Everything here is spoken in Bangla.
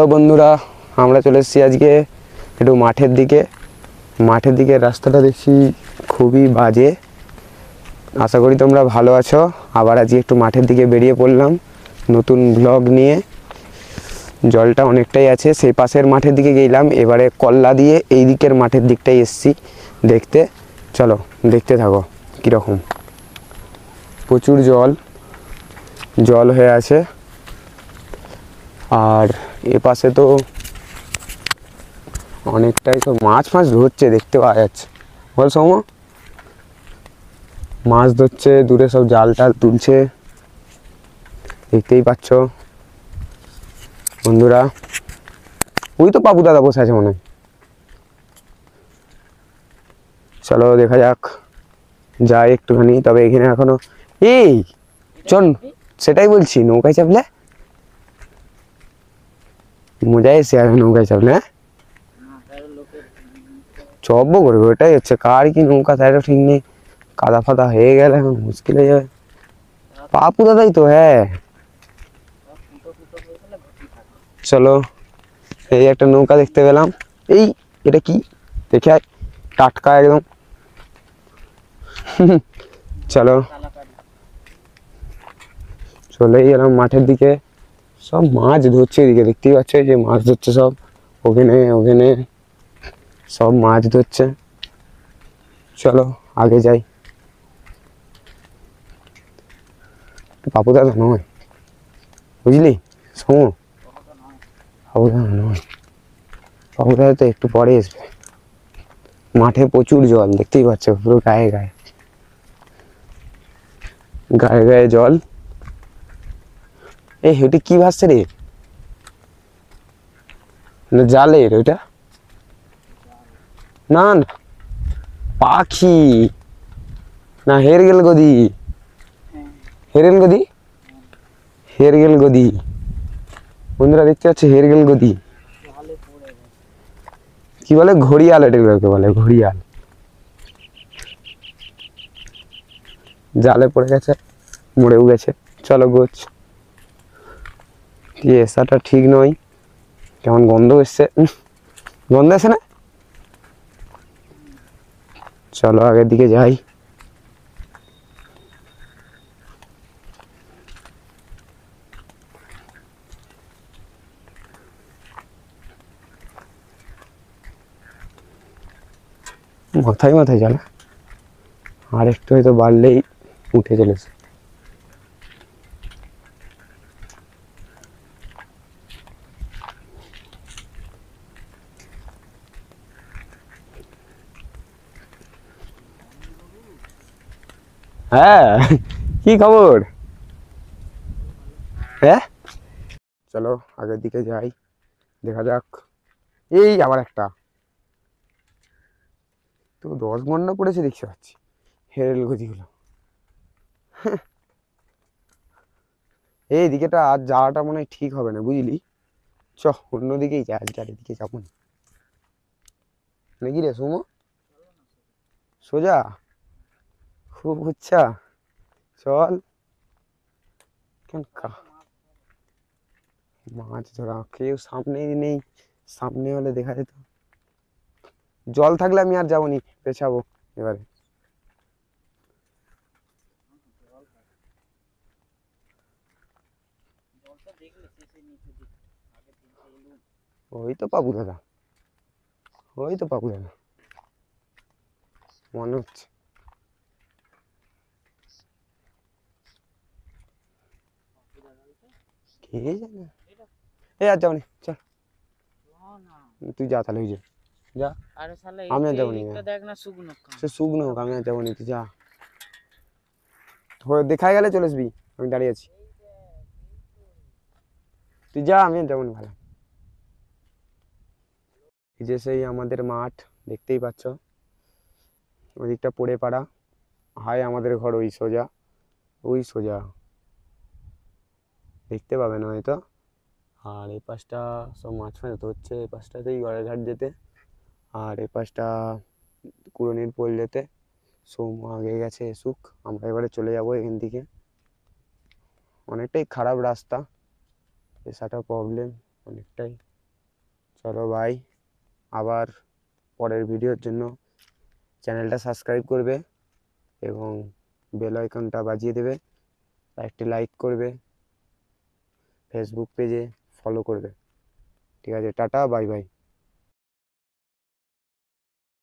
তো বন্ধুরা, আমরা চলে এসেছি আজকে একটু মাঠের দিকে রাস্তাটা দেখছি খুবই বাজে। আশা করি তোমরা ভালো আছো। আবার আজকে একটু মাঠের দিকে বেরিয়ে পড়লাম নতুন ব্লগ নিয়ে। জলটা অনেকটাই আছে, সেই পাশের মাঠের দিকে গেলাম, এবারে কল্লা দিয়ে এই দিকের মাঠের দিকটাই এসেছি দেখতে। চলো দেখতে থাকো কীরকম। প্রচুর জল হয়ে আছে, আর এ পাশে তো অনেকটাই তো মাছ ধরছে, দেখতে পাওয়া যাচ্ছে। বল সৌম, মাছ ধরছে, দূরে সব জাল টাল তুলছে, দেখতেই পাচ্ছ বন্ধুরা। ওই তো পাপু দাদা বসে আছে মনে হয়। চলো দেখা যাক, যাই একটুখানি। তবে এখানে এখনো এই চল, সেটাই বলছি, নৌকায় চাপলে মজা এসে আর নৌকায় চাপলে চব্বো করবে, ওটাই হচ্ছে। কার কি নৌকা তাইও ঠিক নেই, কাদা ফাদা হয়ে গেলে এখন মুশকিল হয়ে যাবে। পাপু দাদাই তো, হ্যাঁ। চলো, এই একটা নৌকা দেখতে পেলাম। এই এটা কি দেখে আয়, টাটকা একদম। চলো চলেই গেলাম মাঠের দিকে। সব মাছ ধরছে এদিকে, দেখতেই পাচ্ছ যে মাছ ধরছে সব। ওখানে সব মাছ ধরছে। চলো আগে যাই। পাপু দাদা নয়, বুঝলি সমু, পাপু দাদা নয়। পাপু দাদা তো একটু পরে আসবে। মাঠে প্রচুর জল, দেখতেই পাচ্ছ, পুরো গায়ে গায়ে জল। এই হেঁটে কি ভাসছে রে? জালের ওইটা না, না পাখি না, হেরগেল গদি। হেরগেল গদি বন্ধুরা দেখতে পাচ্ছে, হেরগেল গদি। কি বলে, ঘড়িয়াল, এটাকে বলে ঘড়িয়াল। জালে পড়ে গেছে, মরেও গেছে। চলো গোছ, এসাটা ঠিক নয়, কেমন গন্ধ এসছে। গন্ধ আছে না? চলো আগের দিকে যাই। মাথায় জানা, আর একটু হয়তো বাড়লেই উঠে চলেছে। হ্যাঁ, কি খবর? হ্যাঁ চলো আগের দিকে যাই, দেখা যাক। এই আবার একটা তো 10 ঘন্টা পড়েছে দেখতে পাচ্ছি, হেরেল গদিগুলো। এই দিকেটা আজ যাওয়াটা মনে হয় ঠিক হবে না, বুঝলি। চ অন্যদিকেই যাই, আজকে আর এদিকে যাবো না, নাকি রে সুমো? সোজা খুব ইচ্ছা, চল। কেন মাছ ধরা কেউ সামনেই নেই, সামনে হলে দেখা যেত। জল থাকলে আমি আর যাবো নি, পেছাবো এবারে। ওই তো পাবো দাদা, মনে হচ্ছে। কে জানে, এই আর যাবনি, চল তুই যা তাহলে, ওই যে যা। আমি আর যাবো নি, সে শুকনো হোক, আমি আর যাবো নি, তুই যা। দেখাই গেলে চলে আসবি, আমি দাঁড়িয়ে আছি, তুই যা, আমি আর যাবো নি। ভালো, এই যে সেই আমাদের মাঠ, দেখতেই পাচ্ছ, ওদিকটা পড়ে পাড়া। হায় আমাদের ঘর ওই সোজা দেখতে পাবে না হয়তো। আর এই পাশটা সব মাছ ফাছ ধরছে, এই পাশটাতেই গড়ের ঘাট যেতে, আর এই পাশটা কুড়নির পোল যেতে। সৌম্য আগে গেছে, এসুক, আমরা এবারে চলে যাবো এখান থেকে। অনেকটাই খারাপ রাস্তা, পেশাটা প্রবলেম অনেকটাই। চলো ভাই, আবার পরের ভিডিওর জন্য চ্যানেলটা সাবস্ক্রাইব করবে এবং বেল আইকনটা বাজিয়ে দেবে, আর একটি লাইক করবে, ফেসবুক পেজে ফলো করবে। ঠিক আছে, টাটা, বাই বাই।